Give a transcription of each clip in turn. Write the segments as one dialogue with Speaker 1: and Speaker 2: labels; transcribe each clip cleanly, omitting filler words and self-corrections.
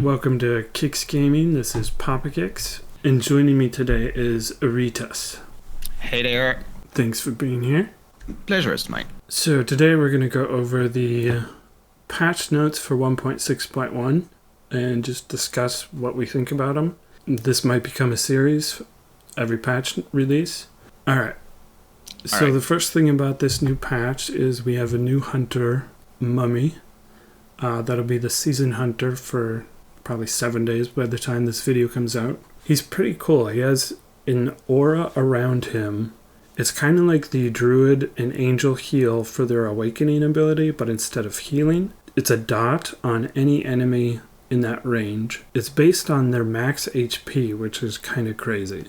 Speaker 1: Welcome to Kicks Gaming. This is Papa Kicks, and joining me today is Aritas.
Speaker 2: Hey there.
Speaker 1: Thanks for being here.
Speaker 2: Pleasure is mine.
Speaker 1: So today we're going to go over the patch notes for 1.6.1 and just discuss what we think about them. This might become a series, every patch release. Alright. So the first thing about this new patch is we have a new hunter, Mummy. That'll be the season hunter for probably 7 days by the time this video comes out. He's pretty cool. He has an aura around him. It's kind of like the Druid and Angel heal for their awakening ability, but instead of healing, it's a dot on any enemy in that range. It's based on their max HP, which is kind of crazy.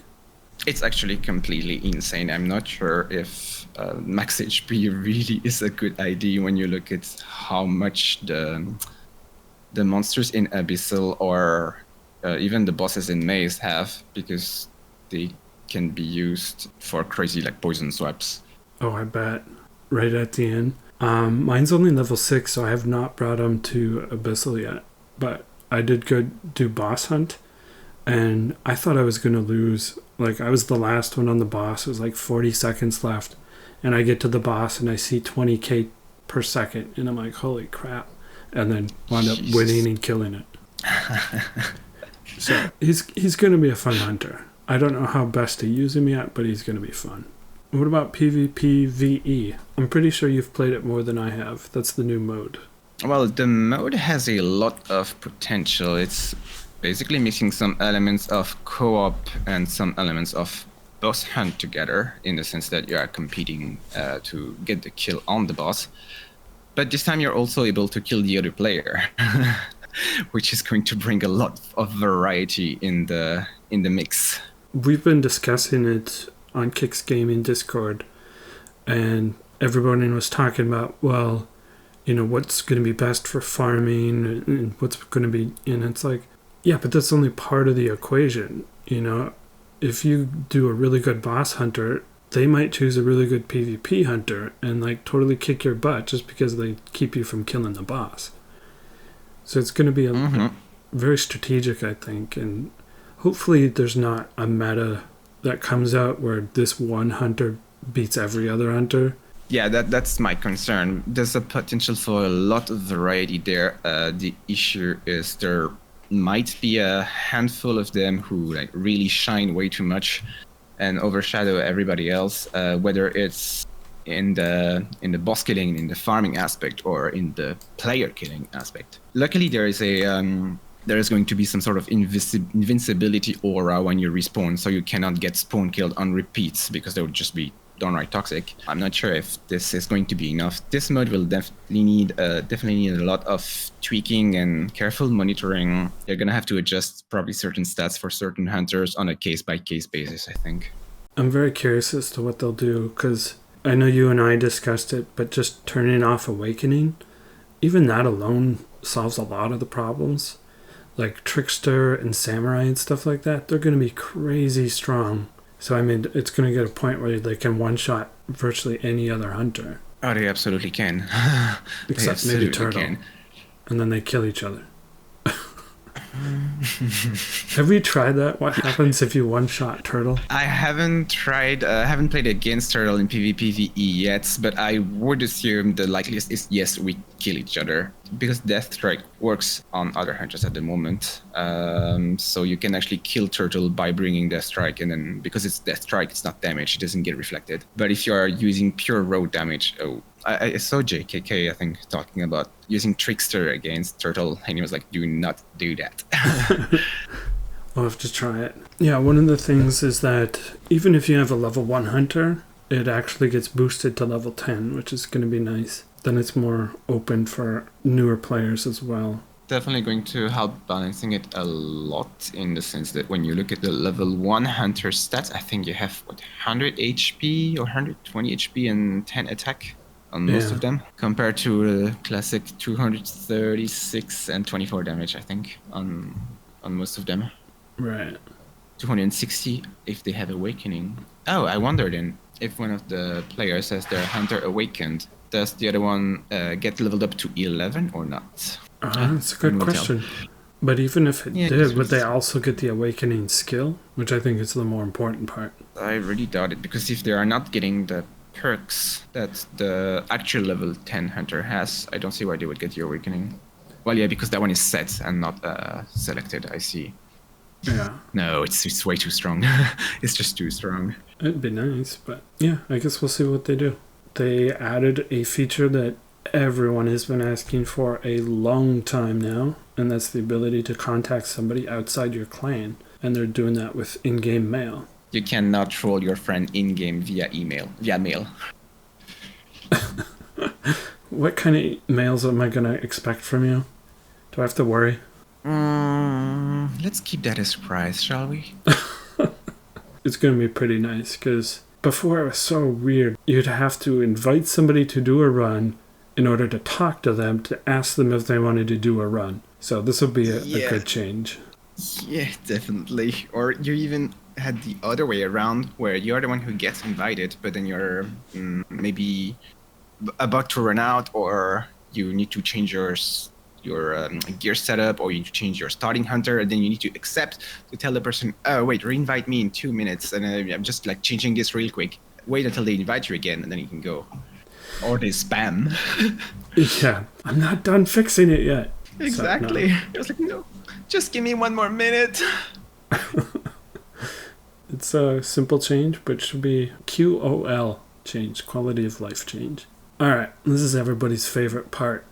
Speaker 2: It's actually completely insane. I'm not sure if max HP really is a good idea when you look at how much the monsters in Abyssal or even the bosses in Maze have, because they can be used for crazy like poison swaps.
Speaker 1: Oh, I bet. Right at the end. Mine's only level 6, so I have not brought him to Abyssal yet. But I did go do boss hunt, and I thought I was going to lose. Like, I was the last one on the boss. It was like 40 seconds left. And I get to the boss, and I see 20k per second. And I'm like, holy crap. And then wound up winning and killing it. So he's going to be a fun hunter. I don't know how best to use him yet, but he's going to be fun. What about PvPvE? I'm pretty sure you've played it more than I have. That's the new mode.
Speaker 2: Well, the mode has a lot of potential. It's basically mixing some elements of co-op and some elements of boss hunt together, in the sense that you are competing to get the kill on the boss. But this time you're also able to kill the other player, which is going to bring a lot of variety in the mix.
Speaker 1: We've been discussing it on Kicks Gaming Discord, and everybody was talking about, well, you know, what's going to be best for farming and what's going to be, and it's like, yeah, but that's only part of the equation. You know, if you do a really good boss hunter, they might choose a really good PvP hunter and like totally kick your butt just because they keep you from killing the boss. So it's going to be very strategic, I think, and hopefully there's not a meta that comes out where this one hunter beats every other hunter.
Speaker 2: Yeah, that's my concern. There's a potential for a lot of variety there. The issue is there might be a handful of them who like really shine way too much and overshadow everybody else, whether it's in the boss killing, in the farming aspect, or in the player killing aspect. Luckily, there is going to be some sort of invincibility aura when you respawn, so you cannot get spawn killed on repeats, because that would just be downright toxic. I'm not sure if this is going to be enough. This mode will definitely need a lot of tweaking and careful monitoring. They're gonna have to adjust probably certain stats for certain hunters on a case-by-case basis, I think.
Speaker 1: I'm very curious as to what they'll do, because I know you and I discussed it, but just turning off Awakening, even that alone solves a lot of the problems. Like Trickster and Samurai and stuff like that, they're going to be crazy strong. So, I mean, it's going to get a point where they can one-shot virtually any other hunter.
Speaker 2: Oh, they absolutely can.
Speaker 1: Except maybe Turtle. Can. And then they kill each other. Have you tried that? What happens if you one-shot Turtle?
Speaker 2: I haven't played against Turtle in PvPvE yet, but I would assume the likeliest is yes, we kill each other, because Death Strike works on other hunters at the moment. So you can actually kill Turtle by bringing Death Strike, and then because it's Death Strike, it's not damage, it doesn't get reflected. But if you are using pure raw damage, I saw JKK, I think, talking about using Trickster against Turtle, and he was like, do not do that.
Speaker 1: I'll have to try it. Yeah, one of the things is that even if you have a level 1 hunter, it actually gets boosted to level 10, which is going to be nice. Then it's more open for newer players as well.
Speaker 2: Definitely going to help balancing it a lot, in the sense that when you look at the level 1 hunter stats, I think you have 100 HP or 120 HP and 10 attack on most of them, compared to a classic 236 and 24 damage, I think, on most of them.
Speaker 1: Right.
Speaker 2: 260 if they have Awakening. Oh, I wonder then, if one of the players has their hunter awakened, does the other one get leveled up to 11 or not?
Speaker 1: That's a good question. But even if it
Speaker 2: Yeah,
Speaker 1: did, would they also get the awakening skill? Which I think is the more important part.
Speaker 2: I really doubt it, because if they are not getting the perks that the actual level 10 hunter has, I don't see why they would get the awakening. Well, yeah, because that one is set and not selected, I see.
Speaker 1: Yeah.
Speaker 2: No, it's way too strong. It's just too strong.
Speaker 1: It'd be nice, but yeah, I guess we'll see what they do. They added a feature that everyone has been asking for a long time now, and that's the ability to contact somebody outside your clan, and they're doing that with in-game mail.
Speaker 2: You cannot troll your friend in-game via mail.
Speaker 1: What kind of mails am I going to expect from you? Do I have to worry?
Speaker 2: Let's keep that a surprise, shall we?
Speaker 1: It's going to be pretty nice, because before it was so weird. You'd have to invite somebody to do a run in order to talk to them, to ask them if they wanted to do a run. So this will be a good change.
Speaker 2: Yeah, definitely. Or you even had the other way around, where you're the one who gets invited, but then you're maybe about to run out, or you need to change your gear setup, or you need to change your starting hunter, and then you need to accept to tell the person, oh wait, re-invite me in 2 minutes, and I'm just like changing this real quick. Wait until they invite you again, and then you can go. Or they spam.
Speaker 1: Yeah, I'm not done fixing it yet.
Speaker 2: Exactly. So, no. I was like, no, just give me 1 more minute.
Speaker 1: It's a simple change, but it should be QOL change, quality of life change. Alright, this is everybody's favorite part.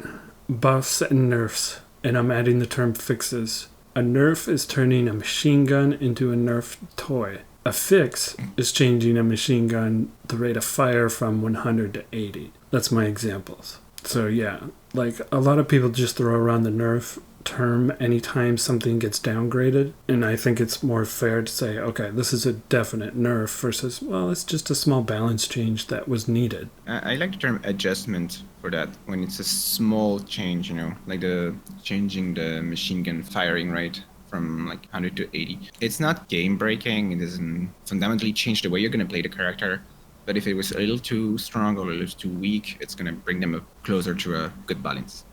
Speaker 1: Buffs and nerfs, and I'm adding the term fixes. A nerf is turning a machine gun into a nerf toy. A fix is changing a machine gun, the rate of fire from 100 to 80. That's my examples. So yeah, like a lot of people just throw around the nerf term anytime something gets downgraded, and I think it's more fair to say, okay, this is a definite nerf versus, well, it's just a small balance change that was needed.
Speaker 2: I like the term adjustment for that, when it's a small change, like the changing the machine gun firing rate from like 100 to 80. It's not game breaking, it doesn't fundamentally change the way you're going to play the character, but if it was a little too strong or a little too weak, it's going to bring them closer to a good balance.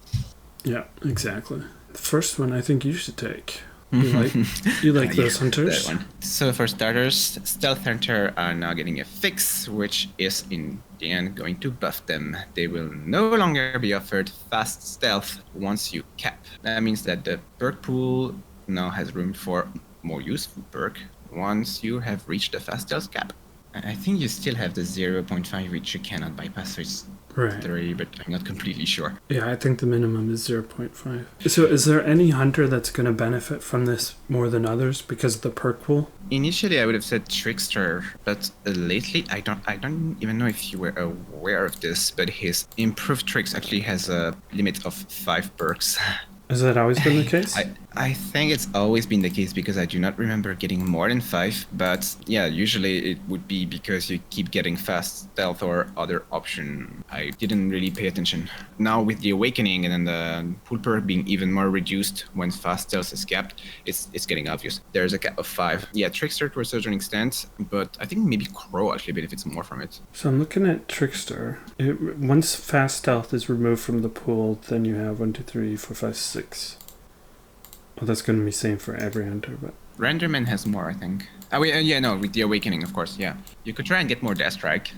Speaker 1: Yeah, exactly. The first one I think you should take. You like those hunters?
Speaker 2: That one. So for starters, Stealth Hunter are now getting a fix, which is in the end going to buff them. They will no longer be offered fast stealth once you cap. That means that the perk pool now has room for more useful perk once you have reached the fast stealth cap. I think you still have the 0.5, which you cannot bypass, so it's
Speaker 1: right.
Speaker 2: 3, but I'm not completely sure.
Speaker 1: Yeah, I think the minimum is 0.5. So is there any hunter that's going to benefit from this more than others because of the perk pool?
Speaker 2: Initially, I would have said Trickster, but lately, I don't even know if you were aware of this, but his improved tricks actually has a limit of 5 perks.
Speaker 1: Has that always been the case?
Speaker 2: I think it's always been the case, because I do not remember getting more than 5, but yeah, usually it would be because you keep getting fast stealth or other option. I didn't really pay attention. Now with the awakening and then the pool perk being even more reduced when fast stealth is capped, it's getting obvious. There's a cap of 5. Yeah, Trickster to a certain extent, but I think maybe Crow actually benefits more from it.
Speaker 1: So I'm looking at Trickster. Once fast stealth is removed from the pool, then you have 1, 2, 3, 4, 5, 6. Well, that's going to be same for every hunter, but...
Speaker 2: Renderman has more, I think. With the awakening, of course, yeah. You could try and get more Death Strike.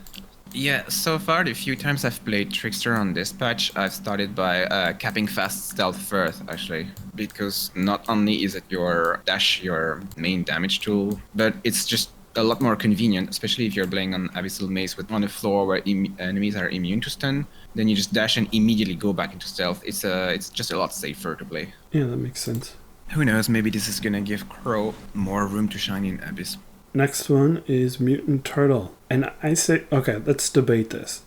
Speaker 2: Yeah, so far, the few times I've played Trickster on this patch, I've started by capping fast stealth first, actually. Because not only is it your dash, your main damage tool, but it's just a lot more convenient, especially if you're playing on Abyssal Maze on a floor where enemies are immune to stun. Then you just dash and immediately go back into stealth. It's just a lot safer to play.
Speaker 1: Yeah, that makes sense.
Speaker 2: Who knows, maybe this is gonna give Crow more room to shine in Abyss.
Speaker 1: Next one is Mutant Turtle. And I say, okay, let's debate this.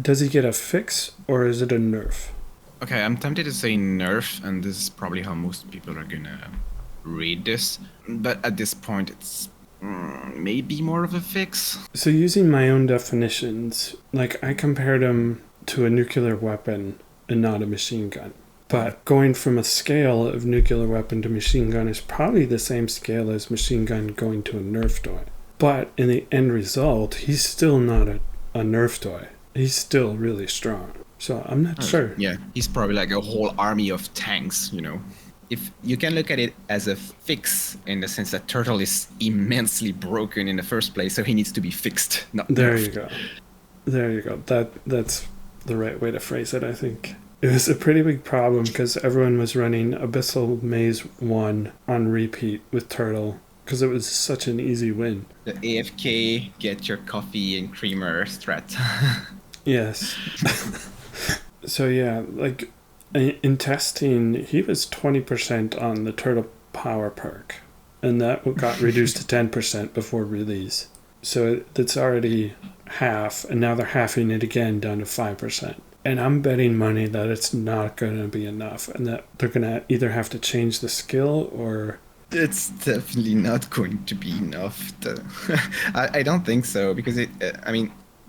Speaker 1: Does he get a fix or is it a nerf?
Speaker 2: Okay, I'm tempted to say nerf, and this is probably how most people are gonna read this. But at this point, it's maybe more of a fix.
Speaker 1: So using my own definitions, like I compared him to a nuclear weapon and not a machine gun. But going from a scale of nuclear weapon to machine gun is probably the same scale as machine gun going to a Nerf toy. But in the end result, he's still not a Nerf toy. He's still really strong. So I'm not sure.
Speaker 2: Yeah, he's probably like a whole army of tanks, if you can look at it as a fix in the sense that Turtle is immensely broken in the first place, so he needs to be fixed, not
Speaker 1: There
Speaker 2: nerfed.
Speaker 1: you go. There you go. That's the right way to phrase it, I think. It was a pretty big problem because everyone was running Abyssal Maze 1 on repeat with Turtle because it was such an easy win.
Speaker 2: The AFK, get your coffee and creamer strat.
Speaker 1: Yes. So yeah, like in testing, he was 20% on the Turtle Power perk, and that got reduced to 10% before release. So it's already half, and now they're halving it again down to 5%. And I'm betting money that it's not going to be enough, and that they're going to either have to change the skill or...
Speaker 2: It's definitely not going to be enough. I don't think so, because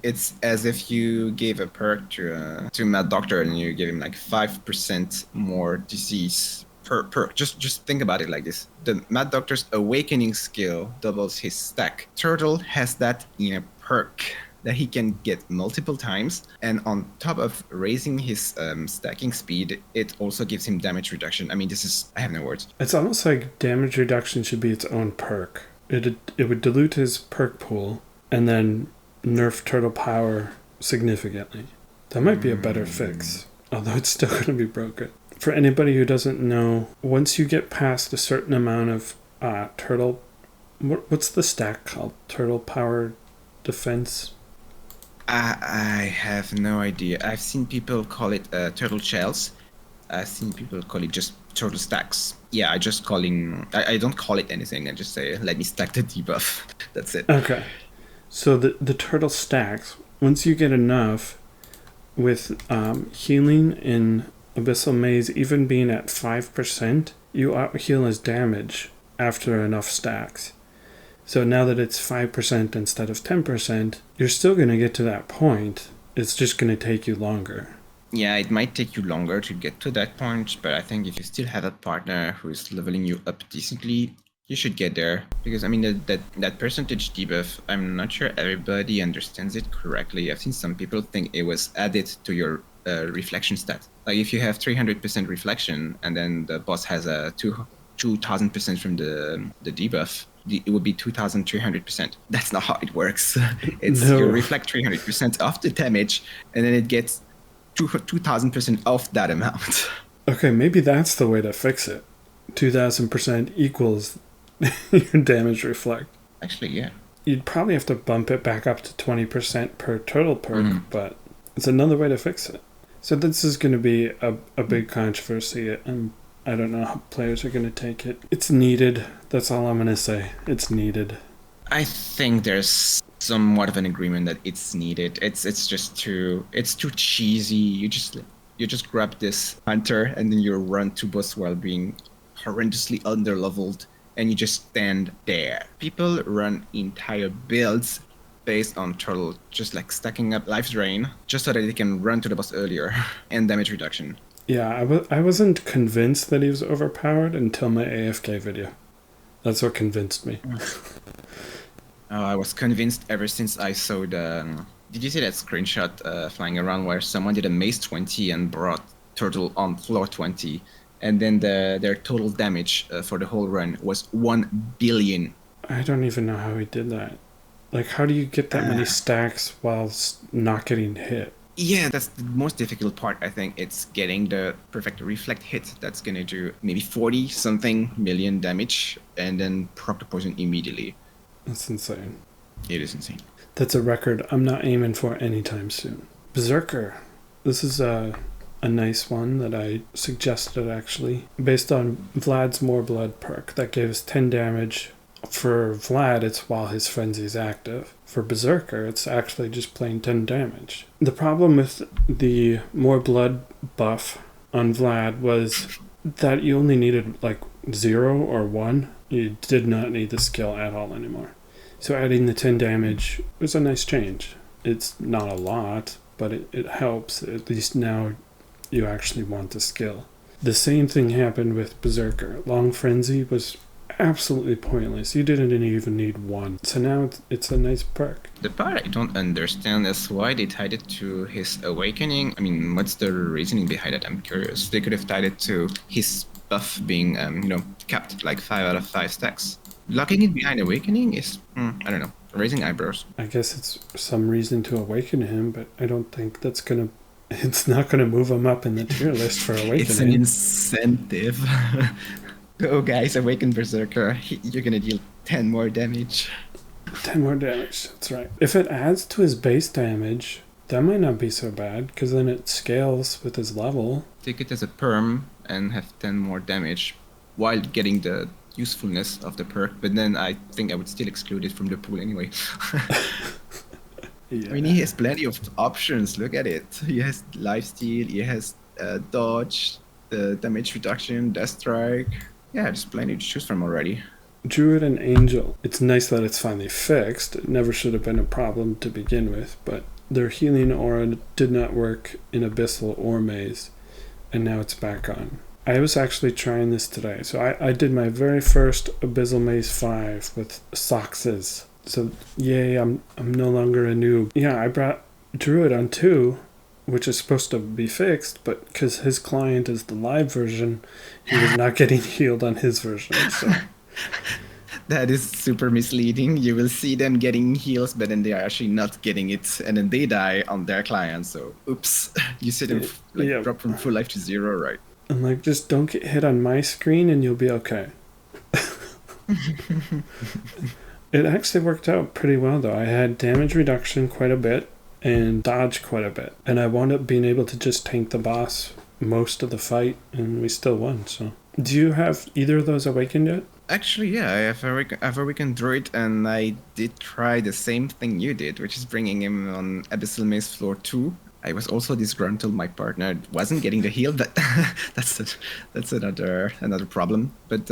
Speaker 2: it's as if you gave a perk to Mad Doctor and you gave him like 5% more disease per perk. Just think about it like this. The Mad Doctor's Awakening skill doubles his stack. Turtle has that in a perk that he can get multiple times, and on top of raising his stacking speed, it also gives him damage reduction. I mean, I have no words.
Speaker 1: It's almost like damage reduction should be its own perk. It would dilute his perk pool and then nerf Turtle Power significantly. That might be a better fix, although it's still going to be broken. For anybody who doesn't know, once you get past a certain amount of Turtle... What's the stack called? Turtle Power Defense?
Speaker 2: I have no idea. I've seen people call it turtle shells. I've seen people call it just turtle stacks. Yeah, I don't call it anything. I just say, let me stack the debuff. That's it.
Speaker 1: Okay. So the turtle stacks, once you get enough with healing in Abyssal Maze, even being at 5%, you out-heal his damage after enough stacks. So now that it's 5% instead of 10%, you're still going to get to that point. It's just going to take you longer.
Speaker 2: Yeah, it might take you longer to get to that point, but I think if you still have a partner who is leveling you up decently, you should get there. Because, I mean, that percentage debuff, I'm not sure everybody understands it correctly. I've seen some people think it was added to your reflection stat. Like, if you have 300% reflection, and then the boss has a 2,000% from the debuff, it would be 2,300%. That's not how it works. It's
Speaker 1: No.
Speaker 2: You reflect 300% off the damage, and then it gets 2,000% off that amount.
Speaker 1: Okay, maybe that's the way to fix it. 2,000% equals your damage reflect.
Speaker 2: Actually, yeah.
Speaker 1: You'd probably have to bump it back up to 20% per turtle perk, but it's another way to fix it. So this is going to be a big controversy, and I don't know how players are going to take it. It's needed. That's all I'm going to say. It's needed.
Speaker 2: I think there's somewhat of an agreement that it's needed. It's just too cheesy. You just grab this hunter and then you run to boss while being horrendously underleveled, and you just stand there. People run entire builds based on Turtle, just like stacking up life drain, just so that they can run to the boss earlier, and damage reduction.
Speaker 1: Yeah, I wasn't convinced that he was overpowered until my AFK video. That's what convinced me.
Speaker 2: I was convinced ever since I saw the... Did you see that screenshot flying around where someone did a Maze 20 and brought Turtle on floor 20, and then their total damage for the whole run was 1 billion.
Speaker 1: I don't even know how he did that. Like, how do you get that many stacks while not getting hit?
Speaker 2: Yeah, that's the most difficult part, I think. It's getting the perfect reflect hit that's going to do maybe 40-something million damage, and then proc the poison immediately.
Speaker 1: That's insane.
Speaker 2: It is insane.
Speaker 1: That's a record I'm not aiming for anytime soon. Berserker. This is a nice one that I suggested, actually. Based on Vlad's More Blood perk. That gives 10 damage. For Vlad, it's while his frenzy is active. For Berserker, it's actually just plain 10 damage. The problem with the More Blood buff on Vlad was that you only needed like 0 or 1. You did not need the skill at all anymore. So adding the 10 damage was a nice change. It's not a lot, but it helps. At least now you actually want the skill. The same thing happened with Berserker. Long Frenzy was absolutely pointless. You didn't even need 1. So now it's a nice perk.
Speaker 2: The part I don't understand is why they tied it to his awakening. I mean, what's the reasoning behind it? I'm curious. They could have tied it to his buff being, capped like 5 out of 5 stacks. Locking it behind Awakening is, I don't know, raising eyebrows.
Speaker 1: I guess it's some reason to awaken him, but I don't think that's gonna. It's not gonna move him up in the tier list for awakening.
Speaker 2: It's an incentive. Go guys, Awaken Berserker. You're gonna deal 10 more damage.
Speaker 1: 10 more damage, that's right. If it adds to his base damage, that might not be so bad, because then it scales with his level.
Speaker 2: Take it as a perm and have 10 more damage while getting the usefulness of the perk, but then I think I would still exclude it from the pool anyway.
Speaker 1: Yeah.
Speaker 2: I mean, he has plenty of options. Look at it. He has lifesteal, he has dodge, the damage reduction, death strike. Yeah, there's plenty to choose from already.
Speaker 1: Druid and Angel. It's nice that it's finally fixed. It never should have been a problem to begin with, but their healing aura did not work in Abyssal or Maze, and now it's back on. I was actually trying this today. So I did my very first Abyssal Maze 5 with Soxes. So yay, I'm no longer a noob. Yeah, I brought Druid on 2, which is supposed to be fixed, but because his client is the live version, he was not getting healed on his version. So
Speaker 2: that is super misleading. You will see them getting heals, but then they are actually not getting it, and then they die on their client. So oops, you see them drop from full life to 0, right?
Speaker 1: I'm like, just don't get hit on my screen and you'll be okay. It actually worked out pretty well though. I had damage reduction quite a bit and dodge quite a bit. And I wound up being able to just tank the boss most of the fight and we still won. So, do you have either of those awakened yet?
Speaker 2: Actually, yeah, I've awakened Druid, and I did try the same thing you did, which is bringing him on Abyssal Maze Floor 2. I was also disgruntled. My partner wasn't getting the heal, but that's another problem. But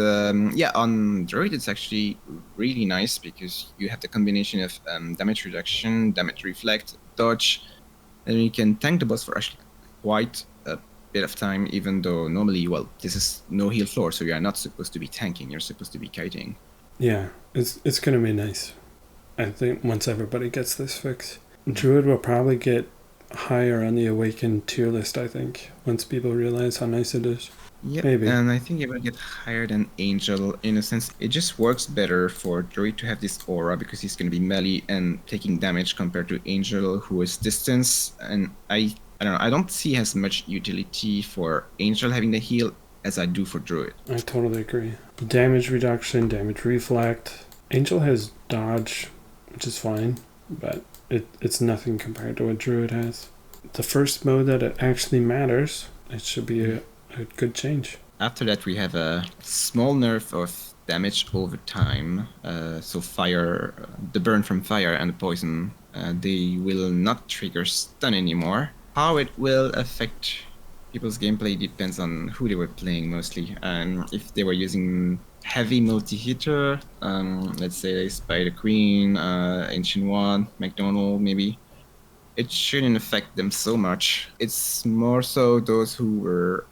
Speaker 2: yeah, on Druid it's actually really nice because you have the combination of damage reduction, damage reflect, dodge, and you can tank the boss for actually quite a bit of time. Even though normally, well, this is no heal floor, so you are not supposed to be tanking. You're supposed to be kiting.
Speaker 1: Yeah, it's gonna be nice. I think once everybody gets this fixed, Druid will probably get higher on the awakened tier list, I think, once people realize how nice it is.
Speaker 2: Yeah,
Speaker 1: maybe.
Speaker 2: And I think it will get higher than Angel. In a sense, it just works better for Druid to have this aura because he's going to be melee and taking damage compared to Angel, who is distance. And I don't know, I don't see as much utility for Angel having the heal as I do for Druid.
Speaker 1: I totally agree. Damage reduction, damage reflect. Angel has dodge, which is fine, but it's nothing compared to what Druid has. The first mode that it actually matters, it should be a good change.
Speaker 2: After that, we have a small nerf of damage over time. So fire, the burn from fire and the poison, they will not trigger stun anymore. How it will affect people's gameplay depends on who they were playing mostly. And if they were using heavy multi-hitter, let's say Spider Queen, Ancient One, McDonald maybe, it shouldn't affect them so much. It's more so those who were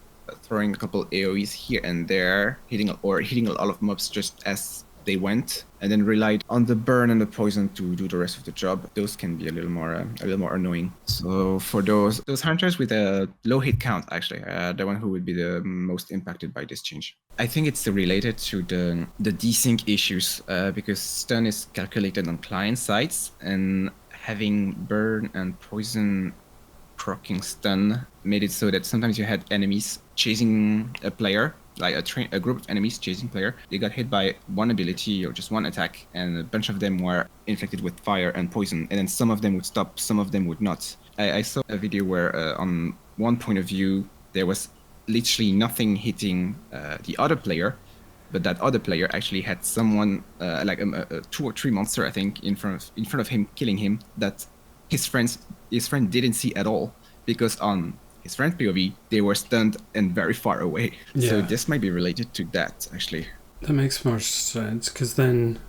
Speaker 2: throwing a couple AoEs here and there, hitting a lot of mobs just as they went, and then relied on the burn and the poison to do the rest of the job. Those can be a little more annoying. So for those hunters with a low hit count, actually, the one who would be the most impacted by this change. I think it's related to the desync issues because stun is calculated on client sides, and having burn and poison proccing stun made it so that sometimes you had enemies chasing a player, like a group of enemies chasing player. They got hit by one ability or just one attack, and a bunch of them were infected with fire and poison, and then some of them would stop, some of them would not. I saw a video where on one point of view there was literally nothing hitting the other player, but that other player actually had someone like 2 or 3 monster, I think, in front of him, killing him, that his friend didn't see at all, because on his friend's POV they were stunned and very far away. Yeah. So this might be related to that, actually.
Speaker 1: That makes more sense, because then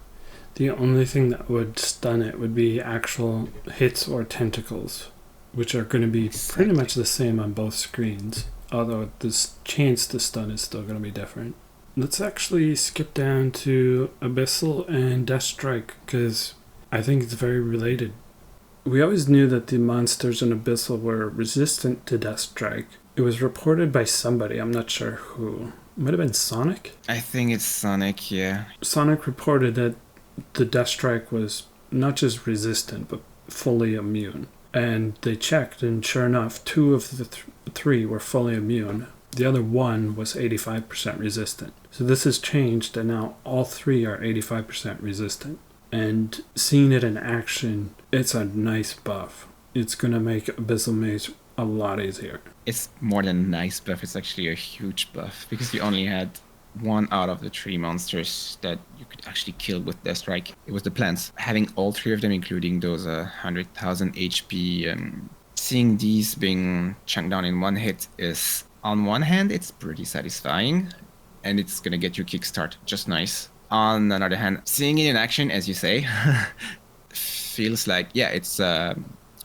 Speaker 1: the only thing that would stun it would be actual hits or tentacles, which are going to be pretty much the same on both screens, although this chance to stun is still going to be different. Let's actually skip down to Abyssal and Death Strike, because I think it's very related. We always knew that the monsters in Abyssal were resistant to Death Strike. It was reported by somebody, I'm not sure who, Might have been Sonic.
Speaker 2: I think it's Sonic, yeah.
Speaker 1: Sonic reported that the Death Strike was not just resistant, but fully immune. And they checked, and sure enough, 2 of the 3 were fully immune. The other 1 was 85% resistant. So this has changed, and now all 3 are 85% resistant. And seeing it in action, it's a nice buff. It's going to make Abyssal Maze a lot easier.
Speaker 2: It's more than a nice buff, it's actually a huge buff, because you only had 1 out of the 3 monsters that you could actually kill with Death Strike. It was the plants. Having all 3 of them, including those 100,000 HP, and seeing these being chunked down in 1 hit is, on one hand, it's pretty satisfying, and it's gonna get you kickstart just nice. On another hand, seeing it in action, as you say, feels like, yeah, it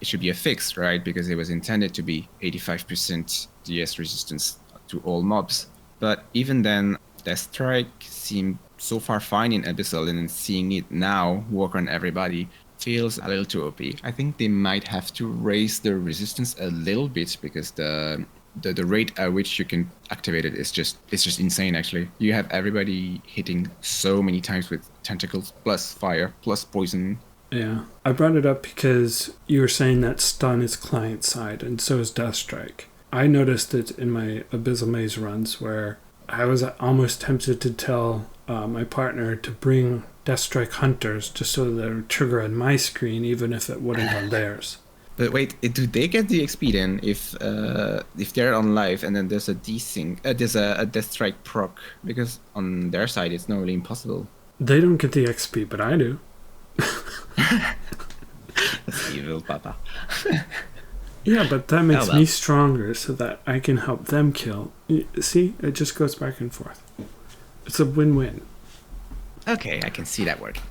Speaker 2: should be a fix, right? Because it was intended to be 85% DS resistance to all mobs. But even then, Death Strike seemed so far fine in Abyssal, and then seeing it now work on everybody feels a little too OP. I think they might have to raise the resistance a little bit, because the rate at which you can activate it is just insane. Actually, you have everybody hitting so many times with tentacles plus fire plus poison.
Speaker 1: Yeah, I brought it up because you were saying that stun is client side, and so is Death Strike. I noticed it in my Abyssal Maze runs where I was almost tempted to tell my partner to bring Death Strike Hunters just so they would trigger on my screen, even if it wouldn't on theirs.
Speaker 2: But wait, do they get the XP then if they're on live and then there's a there's a Death Strike proc? Because on their side it's normally impossible.
Speaker 1: They don't get the XP, but I do.
Speaker 2: That's evil, Papa.
Speaker 1: Yeah, but that makes me stronger so that I can help them kill. See, it just goes back and forth. It's a win-win.
Speaker 2: Okay, I can see that working.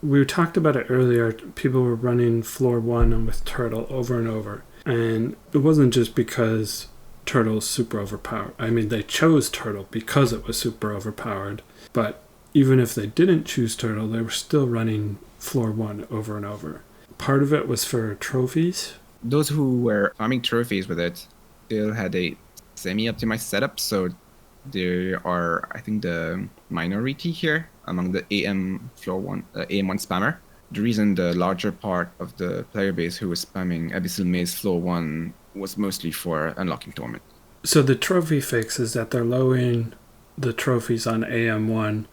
Speaker 1: We talked about it earlier. People were running floor 1 with Turtle over and over. And it wasn't just because Turtle's super overpowered. I mean, they chose Turtle because it was super overpowered. But even if they didn't choose Turtle, they were still running floor 1 over and over. Part of it was for trophies.
Speaker 2: Those who were farming trophies with it still had a semi-optimized setup, so they are, I think, the minority here among the AM AM1 spammer. The reason the larger part of the player base who was spamming Abyssal Maze floor 1 was mostly for unlocking Torment.
Speaker 1: So the trophy fix is that they're lowering the trophies on AM1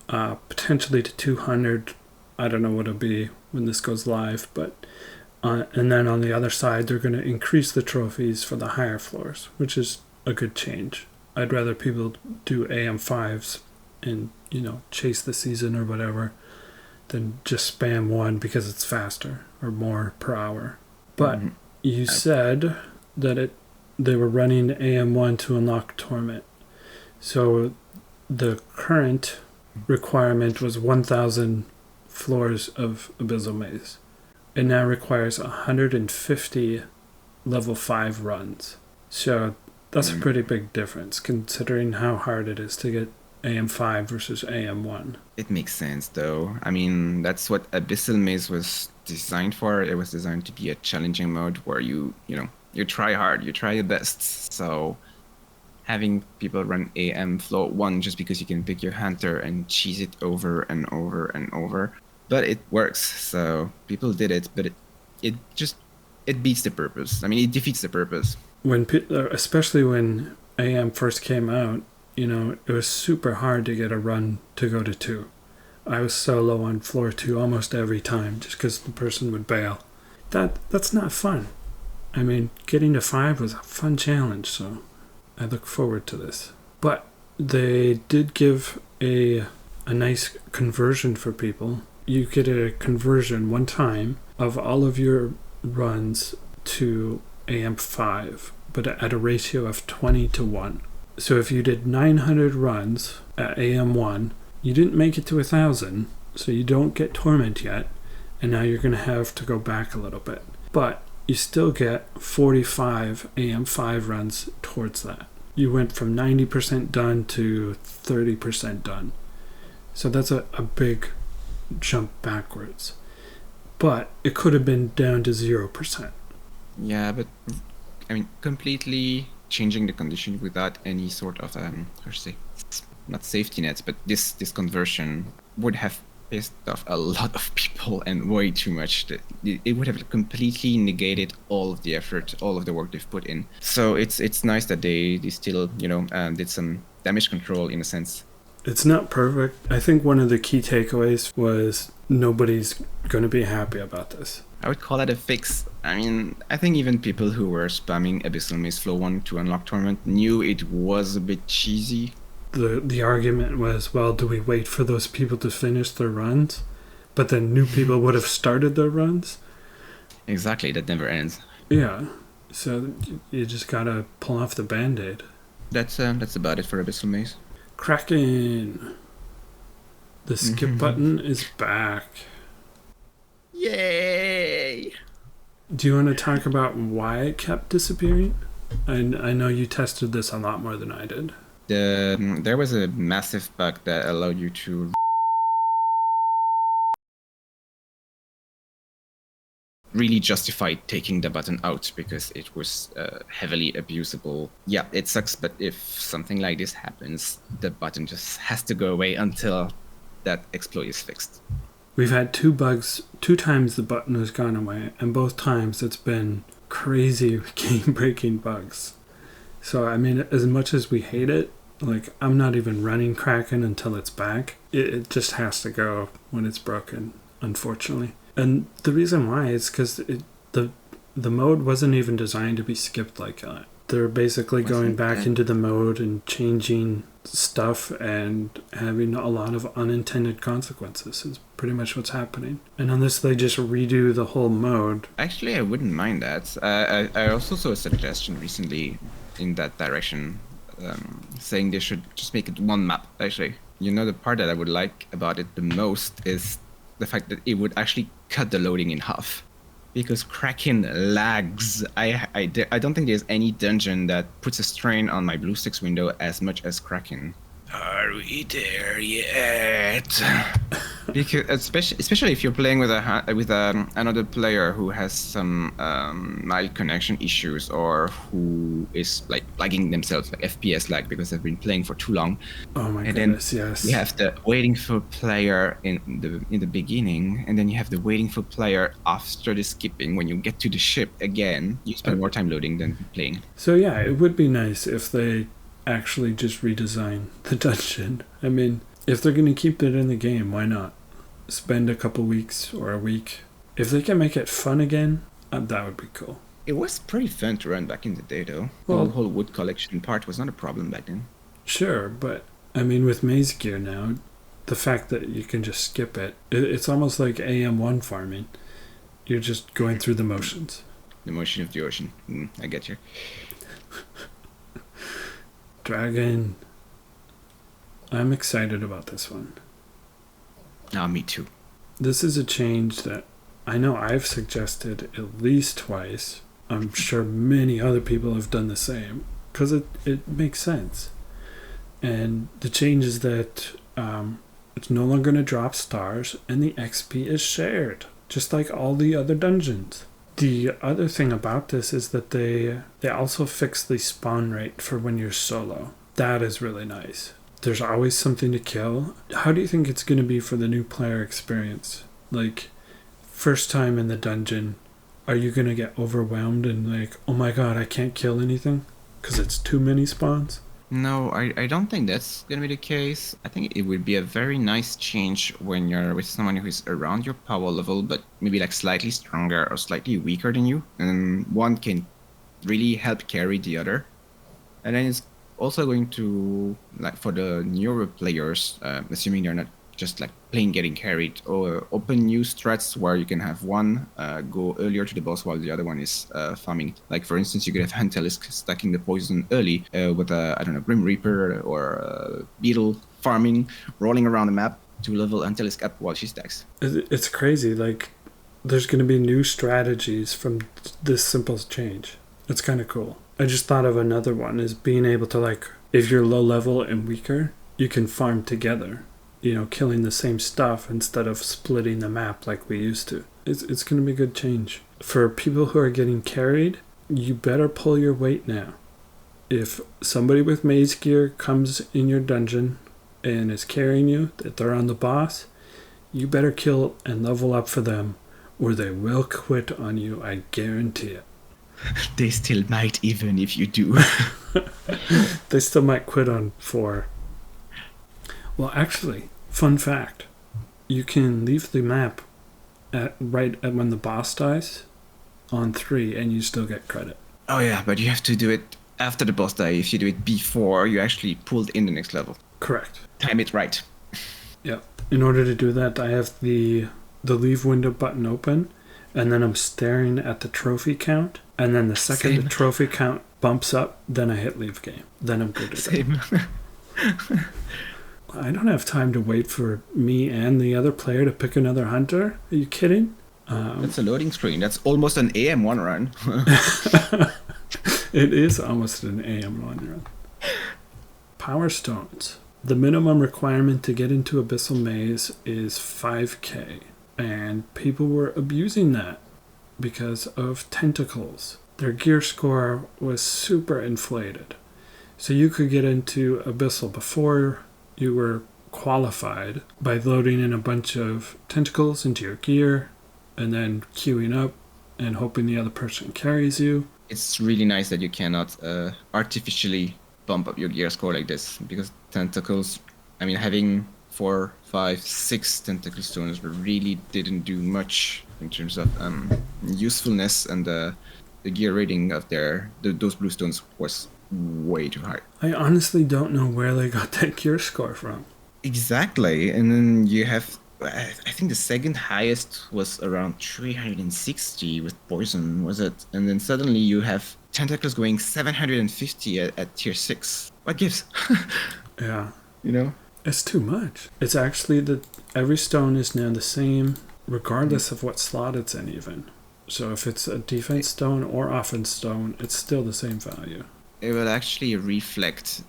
Speaker 1: potentially to 200. I don't know what it'll be when this goes live, but and then on the other side they're going to increase the trophies for the higher floors, which is a good change. I'd rather people do AM5s and, chase the season or whatever than just spam 1 because it's faster or more per hour. But you said that they were running AM1 to unlock Torment. So the current requirement was 1,000 floors of Abyssal Maze. It now requires 150 level 5 runs. So that's a pretty big difference considering how hard it is to get AM5 versus AM1.
Speaker 2: It makes sense though. I mean, that's what Abyssal Maze was designed for. It was designed to be a challenging mode where you try hard, you try your best. So having people run AM floor 1 just because you can pick your hunter and cheese it over and over and over. But it works, so people did it, but it beats the purpose. I mean, it defeats the purpose.
Speaker 1: Especially when AM first came out, it was super hard to get a run to go to 2. I was so low on floor 2 almost every time just because the person would bail. That's not fun. I mean, getting to 5 was a fun challenge, so I look forward to this. But they did give a nice conversion for people. You get a conversion one time of all of your runs to AM5, but at a ratio of 20-1. So if you did 900 runs at AM1, you didn't make it to 1,000, so you don't get Torment yet, and now you're going to have to go back a little bit. But you still get 45 AM5 runs towards that. You went from 90% done to 30% done. So that's a big jump backwards. But it could have been down to 0%.
Speaker 2: Yeah, but I mean, completely changing the condition without any sort of how to say, not safety nets, but this conversion would have pissed off a lot of people and way too much. It would have completely negated all of the effort, all of the work they've put in. So it's nice that they still did some damage control in a sense.
Speaker 1: It's not perfect. I think one of the key takeaways was nobody's going to be happy about this.
Speaker 2: I would call that a fix. I mean, I think even people who were spamming Abyssal Maze Flow 1 to unlock Torment knew it was a bit cheesy.
Speaker 1: The argument was, well, do we wait for those people to finish their runs? But then new people would have started their runs?
Speaker 2: Exactly, that never ends.
Speaker 1: Yeah, so you just gotta pull off the Band-Aid.
Speaker 2: That's about it for Abyssal Maze.
Speaker 1: Kraken! The skip button is back.
Speaker 2: Yay!
Speaker 1: Do you want to talk about why it kept disappearing? I know you tested this a lot more than I did.
Speaker 2: There was a massive bug that allowed you to really justify taking the button out because it was heavily abusable. Yeah, it sucks, but if something like this happens, the button just has to go away until that exploit is fixed.
Speaker 1: We've had 2 bugs, 2 times the button has gone away, and both times it's been crazy game-breaking bugs. So, I mean, as much as we hate it, like, I'm not even running Kraken until it's back. It just has to go when it's broken, unfortunately. And the reason why is because the mode wasn't even designed to be skipped like that. They're basically going back into the mode and changing stuff and having a lot of unintended consequences is pretty much what's happening. And unless they just redo the whole mode...
Speaker 2: Actually, I wouldn't mind that. I also saw a suggestion recently in that direction, saying they should just make it one map, actually. You know, the part that I would like about it the most is the fact that it would actually cut the loading in half. Because Kraken lags. I don't think there's any dungeon that puts a strain on my BlueStacks window as much as Kraken. Are we there yet? Because especially if you're playing with another player who has some mild connection issues or who is like lagging themselves, like FPS lag, because they've been playing for too long.
Speaker 1: Oh my goodness, yes.
Speaker 2: You have the waiting for player in the beginning, and then you have the waiting for player after the skipping. When you get to the ship again, you spend more time loading than playing.
Speaker 1: So yeah, it would be nice if they actually just redesign the dungeon. I mean, if they're going to keep it in the game, why not? Spend a couple weeks or a week. If they can make it fun again, that would be cool.
Speaker 2: It was pretty fun to run back in the day, though.
Speaker 1: Well,
Speaker 2: the whole wood collection part was not a problem back then.
Speaker 1: Sure, but I mean, with Maze Gear now, the fact that you can just skip it, it's almost like AM1 farming. You're just going through the motions.
Speaker 2: The motion of the ocean. I get you.
Speaker 1: Dragon. I'm excited about this one.
Speaker 2: Me too.
Speaker 1: This is a change that I know I've suggested at least twice. I'm sure many other people have done the same because it makes sense. And the change is that it's no longer going to drop stars and the XP is shared, just like all the other dungeons. The other thing about this is that they also fix the spawn rate for when you're solo. That is really nice. There's always something to kill. How do you think it's going to be for the new player experience? Like, first time in the dungeon, are you going to get overwhelmed and like, oh my god, I can't kill anything? Because it's too many spawns?
Speaker 2: No, I don't think that's going to be the case. I think it would be a very nice change when you're with someone who is around your power level, but maybe like slightly stronger or slightly weaker than you. And one can really help carry the other. And then it's also going to, like for the newer players, assuming they're not just like plain getting carried, or open new strats where you can have one go earlier to the boss while the other one is farming. Like for instance, you could have Hantelisk stacking the poison early with I don't know, Grim Reaper or Beetle farming, rolling around the map to level Hantelisk up while she stacks.
Speaker 1: It's crazy. Like, there's going to be new strategies from this simple change. It's kind of cool. I just thought of another one, is being able to, like, if you're low level and weaker, you can farm together. You know, killing the same stuff instead of splitting the map like we used to. It's going to be a good change. For people who are getting carried, you better pull your weight now. if somebody with maze gear comes in your dungeon and is carrying you, that they're on the boss, you better kill and level up for them, or they will quit on you, I guarantee it.
Speaker 2: They still might, even if you do.
Speaker 1: They still might quit on 4. Well, actually, fun fact, you can leave the map right at when the boss dies on 3 and you still get credit.
Speaker 2: Oh yeah, but you have to do it after the boss die. If you do it before, you actually pulled in the next level.
Speaker 1: Correct.
Speaker 2: Time it right.
Speaker 1: Yep. In order to do that, I have the leave window button open, and then I'm staring at the trophy count, and then the second the trophy count bumps up, then I hit leave game. Then I'm good to go. I don't have time to wait for me and the other player to pick another hunter. Are you kidding?
Speaker 2: That's a loading screen. That's almost an AM1 run.
Speaker 1: It is almost an AM1 run. Power Stones. The minimum requirement to get into Abyssal Maze is 5k. And people were abusing that because of tentacles. Their gear score was super inflated. So you could get into Abyssal before you were qualified by loading in a bunch of tentacles into your gear and then queuing up and hoping the other person carries you.
Speaker 2: It's really nice that you cannot artificially bump up your gear score like this, because tentacles, I mean, having 4, 5, 6 tentacle stones really didn't do much in terms of usefulness, and the gear rating of those blue stones was way too high.
Speaker 1: I honestly don't know where they got that gear score from.
Speaker 2: Exactly, and then you have, I think the second highest was around 360 with poison, was it? And then suddenly you have tentacles going 750 at tier 6. What gives?
Speaker 1: Yeah.
Speaker 2: You know?
Speaker 1: It's too much. It's actually that every stone is now the same, regardless of what slot it's in even. So if it's a defense stone or offense stone, it's still the same value.
Speaker 2: It will actually reflect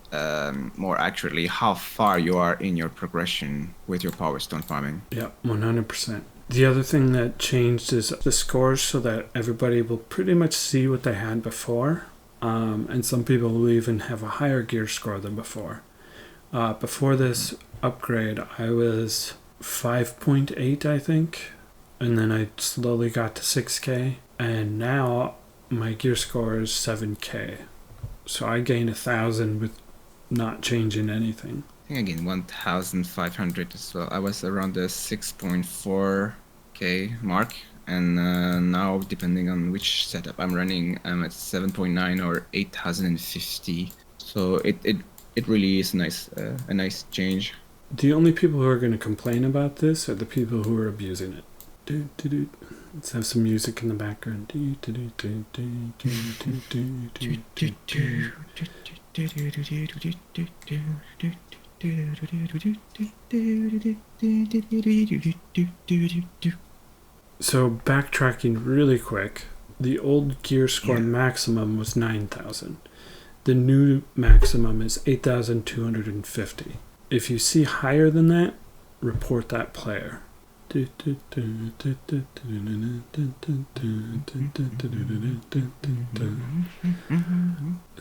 Speaker 2: more accurately how far you are in your progression with your Powerstone farming.
Speaker 1: Yeah, 100%. The other thing that changed is the scores so that everybody will pretty much see what they had before. And some people will even have a higher gear score than before. Before this upgrade, I was 5.8, I think. And then I slowly got to 6k. And now my gear score is 7k. So I gained 1,000 with not changing anything.
Speaker 2: I think I gained 1,500 as well. I was around the 6.4k mark. And now, depending on which setup I'm running, I'm at 7.9 or 8,050. So it really is nice, a nice change.
Speaker 1: The only people who are going to complain about this are the people who are abusing it. Let's have some music in the background. So backtracking really quick, the old gear score maximum was 9,000. The new maximum is 8,250. If you see higher than that, report that player.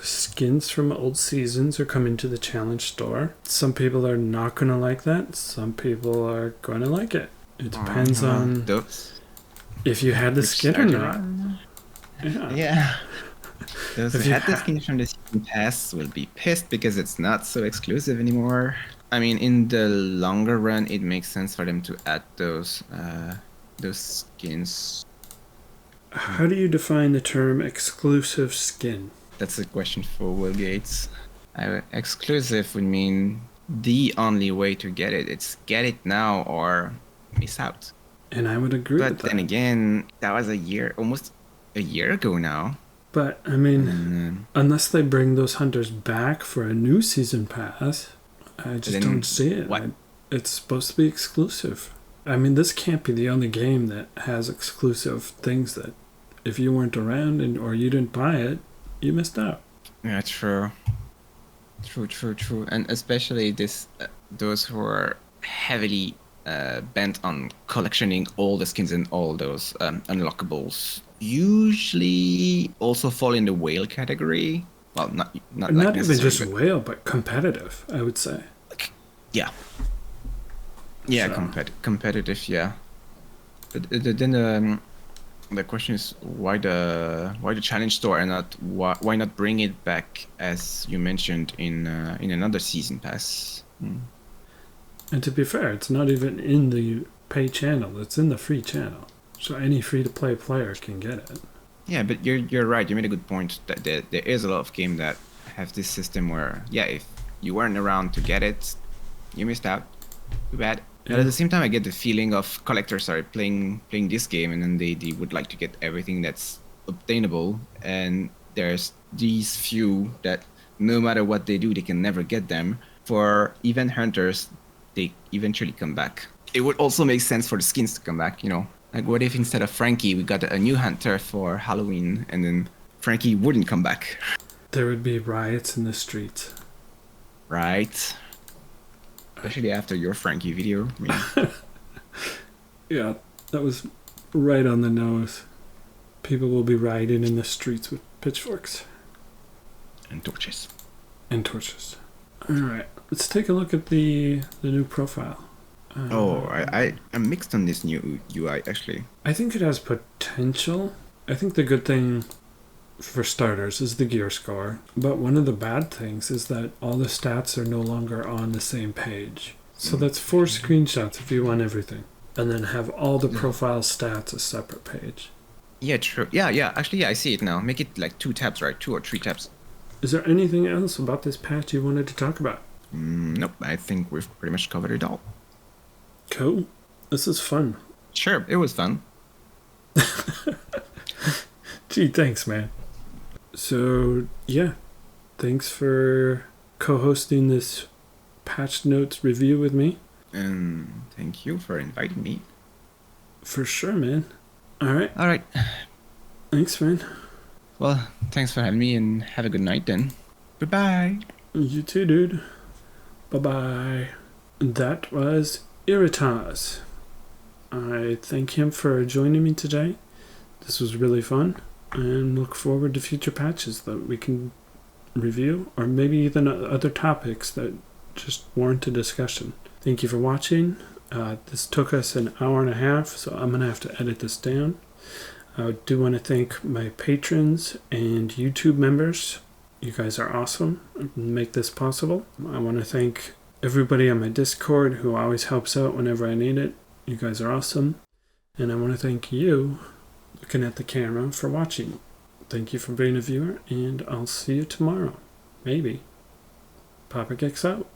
Speaker 1: Skins from old seasons are coming to the challenge store. Some people are not going to like that. Some people are going to like it. It depends on if you had the skin or not.
Speaker 2: Yeah. Those who had the skin from the season pass will be pissed because it's not so exclusive anymore. I mean, in the longer run, it makes sense for them to add those skins.
Speaker 1: How do you define the term exclusive skin?
Speaker 2: That's a question for Will Gates. Exclusive would mean the only way to get it. It's get it now or miss out.
Speaker 1: And I would agree with that.
Speaker 2: But then again, that was almost a year ago now.
Speaker 1: But, I mean, unless they bring those hunters back for a new season pass, I just don't see it. It's supposed to be exclusive. I mean, this can't be the only game that has exclusive things that if you weren't around or you didn't buy it, you missed out.
Speaker 2: Yeah, true. True. And especially those who are heavily bent on collectioning all the skins and all those unlockables usually also fall in the whale category Well, not
Speaker 1: Not
Speaker 2: like
Speaker 1: even
Speaker 2: necessary,
Speaker 1: just
Speaker 2: but
Speaker 1: whale, but competitive, I would say.
Speaker 2: yeah, yeah,
Speaker 1: So-
Speaker 2: competitive, yeah. But then the question is why the challenge store and not why not bring it back as you mentioned in another season pass?
Speaker 1: And to be fair, it's not even in the pay channel, it's in the free channel. So any free-to-play player can get it.
Speaker 2: Yeah, but you're right. You made a good point that there is a lot of games that have this system where if you weren't around to get it, you missed out. Too bad. But at the same time, I get the feeling of collectors are playing this game and then they would like to get everything that's obtainable, and there's these few that no matter what they do, they can never get them. For event hunters, they eventually come back. It would also make sense for the skins to come back, Like, what if instead of Frankie, we got a new hunter for Halloween, and then Frankie wouldn't come back?
Speaker 1: There would be riots in the streets.
Speaker 2: Right. Especially after your Frankie video. I mean,
Speaker 1: Yeah, that was right on the nose. People will be rioting in the streets with pitchforks
Speaker 2: and torches.
Speaker 1: and torches. Alright, let's take a look at the new profile.
Speaker 2: I'm mixed on this new UI, actually.
Speaker 1: I think it has potential. I think the good thing for starters is the gear score, but one of the bad things is that all the stats are no longer on the same page. So that's 4 screenshots if you want everything, and then have all the profile stats a separate page.
Speaker 2: Yeah, true. Yeah, actually, I see it now. Make it like 2 tabs, right? 2 or 3 tabs.
Speaker 1: Is there anything else about this patch you wanted to talk about?
Speaker 2: Nope, I think we've pretty much covered it all.
Speaker 1: Cool. This is fun.
Speaker 2: Sure, it was fun.
Speaker 1: Gee, thanks, man. So, yeah. Thanks for co-hosting this patch notes review with me.
Speaker 2: And thank you for inviting me.
Speaker 1: For sure, man. Alright.
Speaker 2: Alright.
Speaker 1: Thanks, man.
Speaker 2: Well, thanks for having me, and have a good night then. Goodbye.
Speaker 1: You too, dude. Bye-bye. That was Iritas. I thank him for joining me today. This was really fun, and look forward to future patches that we can review, or maybe even other topics that just warrant a discussion. Thank you for watching. This took us an hour and a half, so I'm going to have to edit this down. I do want to thank my patrons and YouTube members. You guys are awesome and make this possible. I want to thank everybody on my Discord who always helps out whenever I need it. You guys are awesome. And I want to thank you, looking at the camera, for watching. Thank you for being a viewer, and I'll see you tomorrow. Maybe. Papa Geeks out.